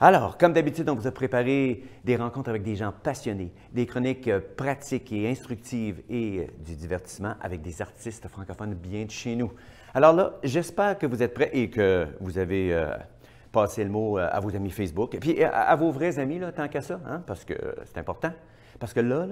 Alors, comme d'habitude, on vous a préparé des rencontres avec des gens passionnés, des chroniques pratiques et instructives et du divertissement avec des artistes francophones bien de chez nous. Alors là, j'espère que vous êtes prêts et que vous avez passé le mot à vos amis Facebook et puis à vos vrais amis, là, tant qu'à ça, hein, parce que c'est important. Parce que là,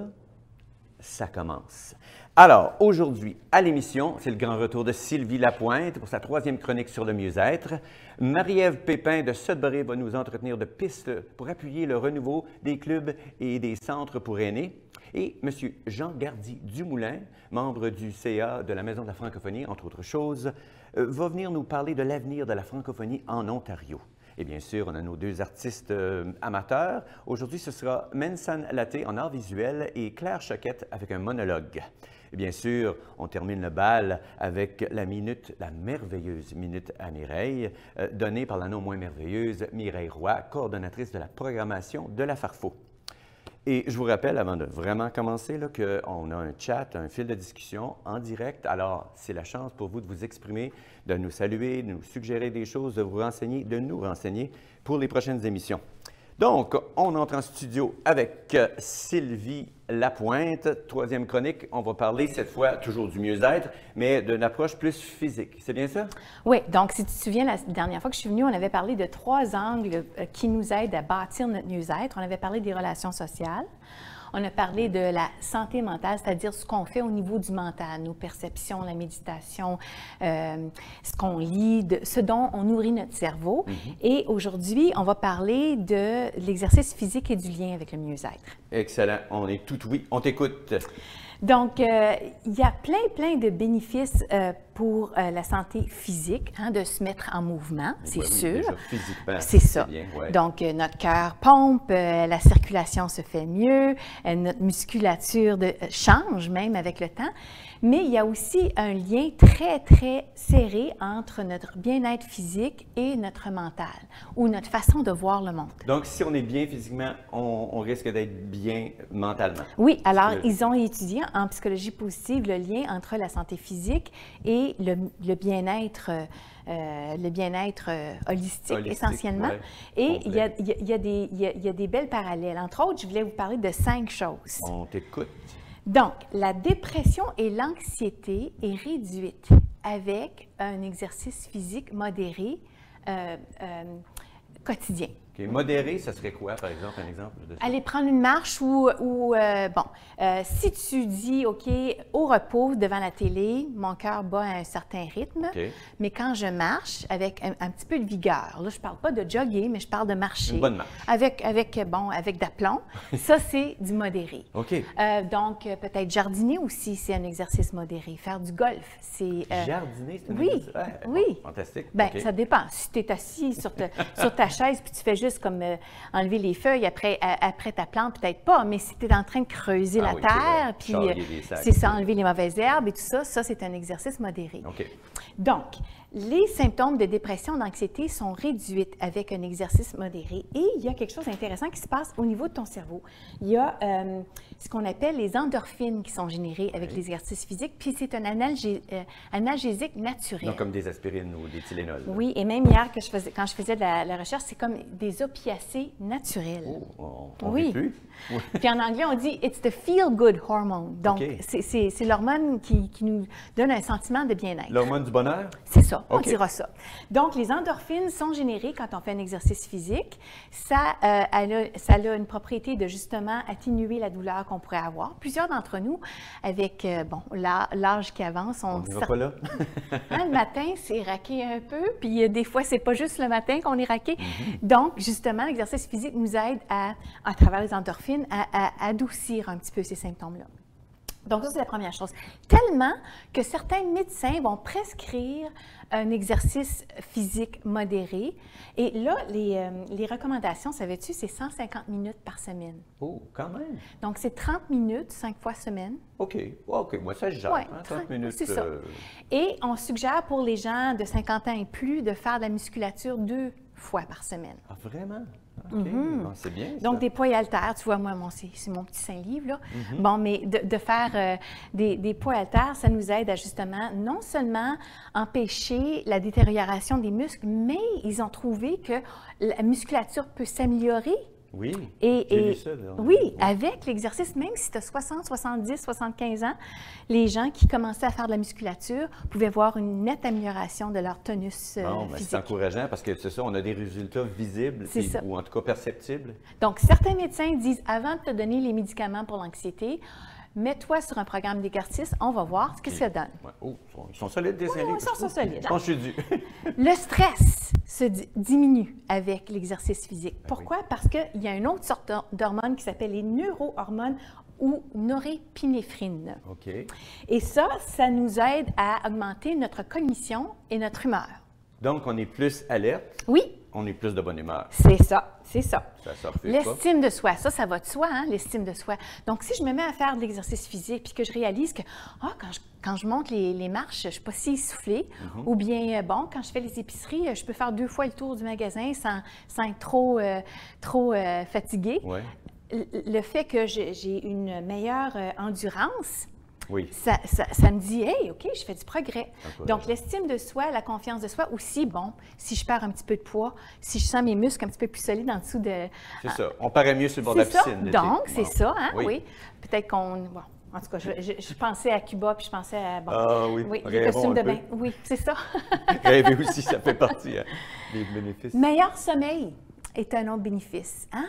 ça commence. Alors, aujourd'hui, à l'émission, c'est le grand retour de Sylvie Lapointe pour sa 3e chronique sur le mieux-être. Marie-Ève Pépin de Sudbury va nous entretenir de pistes pour appuyer le renouveau des clubs et des centres pour aînés. Et M. Jean Gardy Dumoulin, membre du CA de la Maison de la francophonie, entre autres choses, va venir nous parler de l'avenir de la francophonie en Ontario. Et bien sûr, on a nos 2 artistes amateurs. Aujourd'hui, ce sera Mensan Laté en art visuel et Claire Choquette avec un monologue. Et bien sûr, on termine le bal avec la merveilleuse minute à Mireille, donnée par la non moins merveilleuse Mireille Roy, coordonnatrice de la programmation de la Farfo. Et je vous rappelle, avant de vraiment commencer, qu'on a un chat, un fil de discussion en direct. Alors, c'est la chance pour vous de vous exprimer, de nous saluer, de nous suggérer des choses, de vous renseigner, de nous renseigner pour les prochaines émissions. Donc, on entre en studio avec Sylvie Lapointe, 3e chronique. On va parler cette fois toujours du mieux-être, mais d'une approche plus physique. C'est bien ça? Oui. Donc, si tu te souviens, la dernière fois que je suis venue, on avait parlé de 3 angles qui nous aident à bâtir notre mieux-être. On avait parlé des relations sociales. On a parlé de la santé mentale, c'est-à-dire ce qu'on fait au niveau du mental, nos perceptions, la méditation, ce qu'on lit, ce dont on nourrit notre cerveau. Et aujourd'hui, on va parler de l'exercice physique et du lien avec le mieux-être. Excellent. On est tout oui. On t'écoute. Donc, il y a plein de bénéfices pour la santé physique, hein, de se mettre en mouvement, c'est sûr. Déjà, physiquement, c'est ça. Bien, ouais. Donc, notre cœur pompe, la circulation se fait mieux, notre musculature change même avec le temps. Mais il y a aussi un lien très serré entre notre bien-être physique et notre mental, ou notre façon de voir le monde. Donc, si on est bien physiquement, on risque d'être bien mentalement. Oui, alors ils ont étudié en psychologie positive le lien entre la santé physique et le bien-être holistique, essentiellement. Ouais. Et il y a des belles parallèles. Entre autres, je voulais vous parler de 5 choses. On t'écoute. Donc, la dépression et l'anxiété est réduite avec un exercice physique modéré quotidien. Okay. Modéré, ça serait quoi, par exemple, un exemple de ça? Aller prendre une marche si tu dis, OK, au repos devant la télé, mon cœur bat à un certain rythme, mais quand je marche avec un petit peu de vigueur, là, je ne parle pas de jogger, mais je parle de marcher. Une bonne marche. Avec d'aplomb, ça, c'est du modéré. OK. Donc, peut-être jardiner aussi, c'est un exercice modéré. Faire du golf, c'est... Jardiner, c'est un exercice? Oui. Bon, fantastique. Bien, ça dépend. Si tu es assis sur ta chaise puis tu fais juste comme enlever les feuilles après ta plante, peut-être pas, mais si tu es en train de creuser la terre, puis c'est ça, enlever les mauvaises herbes et tout ça, c'est un exercice modéré. Donc, les symptômes de dépression, d'anxiété sont réduits avec un exercice modéré. Et il y a quelque chose d'intéressant qui se passe au niveau de ton cerveau. Il y a ce qu'on appelle les endorphines qui sont générées avec l'exercice physique, puis c'est un analgésique naturel. Donc, comme des aspirines ou des Tylenol. Oui, et même hier, quand je faisais de la recherche, c'est comme des opiacés naturels. Oh, on rit plus. Puis en anglais, on dit « it's the feel-good hormone ». Donc, c'est l'hormone qui nous donne un sentiment de bien-être. L'hormone du bonheur? C'est ça, on dira ça. Donc, les endorphines sont générées quand on fait un exercice physique. Ça a une propriété de justement atténuer la douleur qu'on pourrait avoir. Plusieurs d'entre nous, avec l'âge qui avance, on ne va pas là. Le matin, c'est raqué un peu, puis des fois, c'est pas juste le matin qu'on est raqué. Donc, justement, l'exercice physique nous aide à travers les endorphines, à adoucir un petit peu ces symptômes-là. Donc, ça, c'est la première chose. Tellement que certains médecins vont prescrire un exercice physique modéré. Et là, les recommandations, savais-tu, c'est 150 minutes par semaine. Oh, quand même! Donc, c'est 30 minutes, 5 fois semaine. OK. Moi, ça, je gère. 30 minutes. C'est ça. Et on suggère pour les gens de 50 ans et plus de faire de la musculature 2 fois par semaine. Ah, vraiment? OK. Bon, c'est bien, ça. Donc, des poids et haltères, tu vois, moi, c'est mon petit Saint-Livre, là. Bon, mais de faire des poids et haltères, ça nous aide à justement non seulement empêcher la détérioration des muscles, mais ils ont trouvé que la musculature peut s'améliorer. Oui, j'ai vu ça. Là. Oui, avec l'exercice, même si tu as 60, 70, 75 ans, les gens qui commençaient à faire de la musculature pouvaient voir une nette amélioration de leur tonus physique. C'est encourageant parce que c'est ça, on a des résultats visibles ou en tout cas perceptibles. Donc, certains médecins disent, avant de te donner les médicaments pour l'anxiété, mets-toi sur un programme d'exercice, on va voir ce que ça donne. Ouais. Oh, ils sont solides, des Ils sont solides. Je pense que je suis dû. Le stress se diminue avec l'exercice physique. Pourquoi? Parce qu'il y a une autre sorte d'hormone qui s'appelle les neurohormones ou norépinéphrine. OK. Et ça nous aide à augmenter notre cognition et notre humeur. Donc, on est plus alerte. Oui. On est plus de bonne humeur. C'est ça, c'est ça. L'estime de soi, ça va de soi, hein, l'estime de soi. Donc, si je me mets à faire de l'exercice physique puis que je réalise que quand je monte les marches, je ne suis pas si essoufflée, ou bien, quand je fais les épiceries, je peux faire 2 fois le tour du magasin sans être trop fatiguée. Ouais. Le fait que j'ai une meilleure endurance, oui. Ça me dit, hey, OK, je fais du progrès. Donc, l'estime de soi, la confiance de soi aussi, si je perds un petit peu de poids, si je sens mes muscles un petit peu plus solides en dessous de... C'est ça, on paraît mieux sur le bord de la piscine. Donc, c'est ça, hein, oui. Peut-être qu'on... Bon, en tout cas, je pensais à Cuba, puis je pensais à... Ah oui, les costumes de bain. Oui, c'est ça. Rêver aussi, ça fait partie des bénéfices. Meilleur sommeil est un autre bénéfice, hein?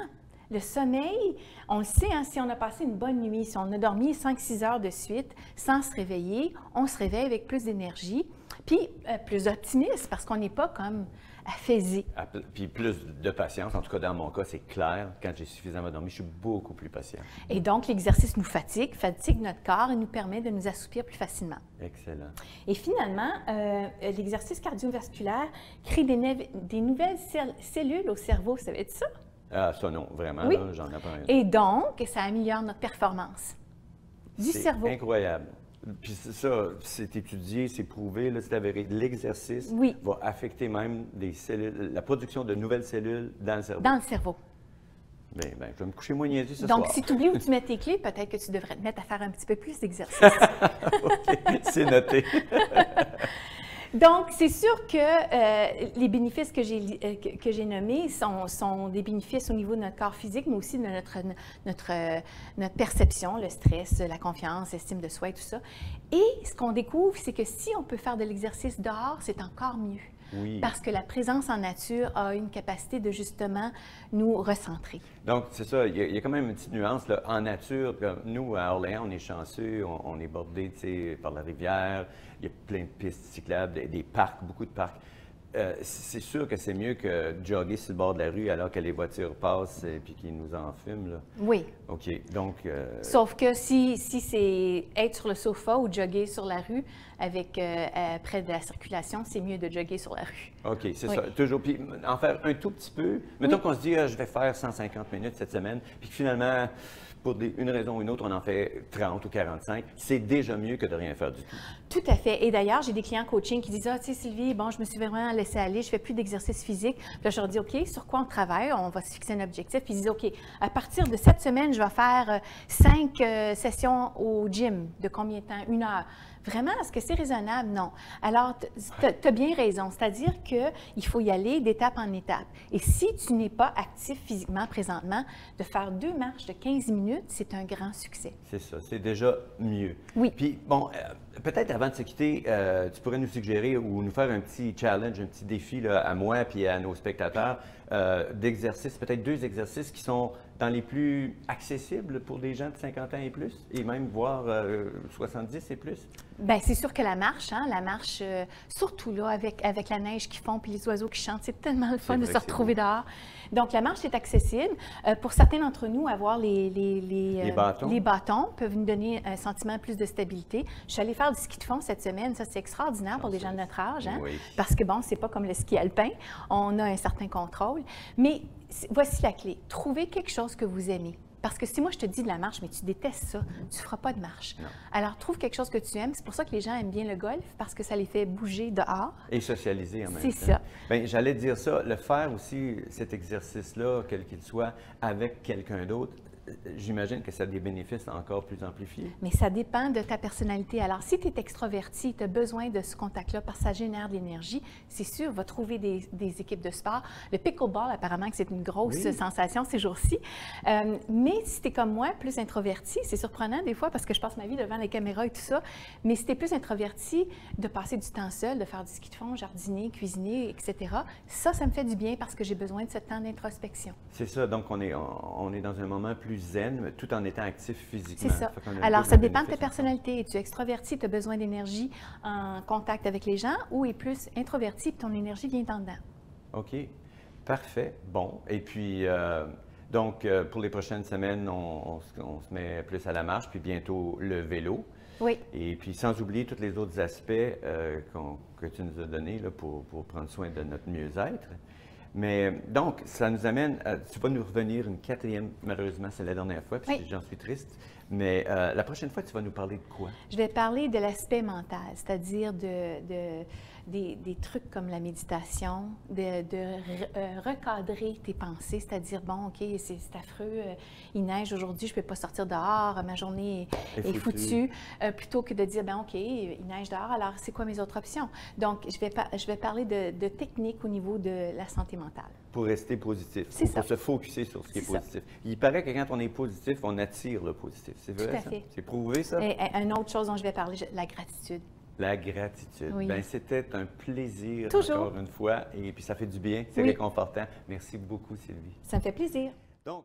Le sommeil, on le sait, hein, si on a passé une bonne nuit, si on a dormi 5-6 heures de suite sans se réveiller, on se réveille avec plus d'énergie, puis plus optimiste parce qu'on n'est pas comme affaisé. Puis plus de patience, en tout cas dans mon cas, c'est clair, quand j'ai suffisamment dormi, je suis beaucoup plus patient. Et donc, l'exercice nous fatigue notre corps et nous permet de nous assoupir plus facilement. Excellent. Et finalement, l'exercice cardiovasculaire crée des nouvelles cellules au cerveau, ça veut dire ça? Ah, ça non, vraiment, oui. J'en apprends rien. Et donc, ça améliore notre performance du cerveau. C'est incroyable. Puis ça, c'est étudié, c'est prouvé, c'est avéré. L'exercice va affecter même des cellules, la production de nouvelles cellules dans le cerveau. Dans le cerveau. Bien, je vais me coucher moins niaiseux ce soir. Donc, si tu oublies où tu mets tes clés, peut-être que tu devrais te mettre à faire un petit peu plus d'exercice. OK, c'est noté. Donc, c'est sûr que les bénéfices que j'ai nommés sont des bénéfices au niveau de notre corps physique, mais aussi de notre perception, le stress, la confiance, l'estime de soi et tout ça. Et ce qu'on découvre, c'est que si on peut faire de l'exercice dehors, c'est encore mieux. Oui. Parce que la présence en nature a une capacité de justement nous recentrer. Donc, c'est ça, il y a quand même une petite nuance. Là. En nature, comme nous, à Orléans, on est chanceux, on est bordé par la rivière, il y a plein de pistes cyclables, des parcs, beaucoup de parcs. C'est sûr que c'est mieux que de jogger sur le bord de la rue alors que les voitures passent et puis qu'ils nous enfument. Là. Oui. OK, donc... Sauf que si c'est être sur le sofa ou jogger sur la rue avec près de la circulation, c'est mieux de jogger sur la rue. OK, c'est ça. Toujours. Puis en faire un tout petit peu. Mettons qu'on se dit, je vais faire 150 minutes cette semaine, puis que finalement, pour une raison ou une autre, on en fait 30 ou 45. C'est déjà mieux que de rien faire du tout. Tout à fait. Et d'ailleurs, j'ai des clients coaching qui disent, tu sais, Sylvie, je me suis vraiment laissée aller, je fais plus d'exercice physique. Puis là, je leur dis, OK, sur quoi on travaille? On va se fixer un objectif. Puis ils disent, OK, à partir de cette semaine, je vais faire 5 sessions au gym. De combien de temps? 1 heure. Vraiment, est-ce que c'est raisonnable? Non. Alors, tu as bien raison. C'est-à-dire qu'il faut y aller d'étape en étape. Et si tu n'es pas actif physiquement présentement, de faire 2 marches de 15 minutes, c'est un grand succès. C'est ça. C'est déjà mieux. Oui. Puis, bon, peut-être avant de se quitter, tu pourrais nous suggérer ou nous faire un petit challenge, un petit défi là, à moi puis à nos spectateurs d'exercices, peut-être 2 exercices qui sont dans les plus accessibles pour des gens de 50 ans et plus, et même voire 70 et plus? Bien, c'est sûr que la marche, surtout là, avec la neige qui fond puis les oiseaux qui chantent, c'est tellement le fun de se retrouver dehors. Donc, la marche est accessible. Pour certains d'entre nous, avoir les bâtons peuvent nous donner un sentiment plus de stabilité. Je suis allée faire du ski de fond cette semaine. Ça, c'est extraordinaire pour les gens de notre âge, hein? Oui. Parce que, c'est pas comme le ski alpin. On a un certain contrôle. Mais voici la clé. Trouvez quelque chose que vous aimez. Parce que si moi, je te dis de la marche, mais tu détestes ça, tu ne feras pas de marche. Non. Alors, trouve quelque chose que tu aimes. C'est pour ça que les gens aiment bien le golf, parce que ça les fait bouger dehors. Et socialiser en même temps. C'est ça. Bien, j'allais dire ça, le faire aussi, cet exercice-là, quel qu'il soit, avec quelqu'un d'autre, j'imagine que ça a des bénéfices encore plus amplifiés. Mais ça dépend de ta personnalité. Alors, si tu es extraverti, tu as besoin de ce contact-là parce que ça génère de l'énergie, c'est sûr, va trouver des équipes de sport. Le pickleball, apparemment, que c'est une grosse sensation ces jours-ci. Mais si tu es comme moi, plus introverti, c'est surprenant des fois parce que je passe ma vie devant les caméras et tout ça, mais si tu es plus introverti, de passer du temps seul, de faire du ski de fond, jardiner, cuisiner, etc., ça me fait du bien parce que j'ai besoin de ce temps d'introspection. C'est ça, donc on est dans un moment plus zen, tout en étant actif physiquement. C'est ça. Alors, ça dépend de ta personnalité. Es-tu extraverti, tu as besoin d'énergie en contact avec les gens, ou es plus introverti, puis ton énergie vient en dedans? OK. Parfait. Bon. Et puis, donc, pour les prochaines semaines, on se met plus à la marche, puis bientôt le vélo. Oui. Et puis, sans oublier tous les autres aspects que tu nous as donnés là, pour prendre soin de notre mieux-être. Mais donc, ça nous amène, tu vas nous revenir une quatrième, malheureusement, c'est la dernière fois, puis j'en suis triste, mais la prochaine fois, tu vas nous parler de quoi? Je vais parler de l'aspect mental, c'est-à-dire des trucs comme la méditation, de recadrer tes pensées, c'est-à-dire, bon, OK, c'est affreux, il neige aujourd'hui, je ne peux pas sortir dehors, ma journée est foutue, plutôt que de dire, ben OK, il neige dehors, alors c'est quoi mes autres options? Donc, je vais parler de techniques au niveau de la santé mentale. Pour rester positif, pour se focusser sur ce qui est positif. Il paraît que quand on est positif, on attire le positif. C'est vrai, ça? C'est prouvé, ça? Et une autre chose dont je vais parler, la gratitude. La gratitude. Oui. Bien, c'était un plaisir, toujours, encore une fois, et puis ça fait du bien, c'est réconfortant. Merci beaucoup, Sylvie. Ça me fait plaisir. Donc,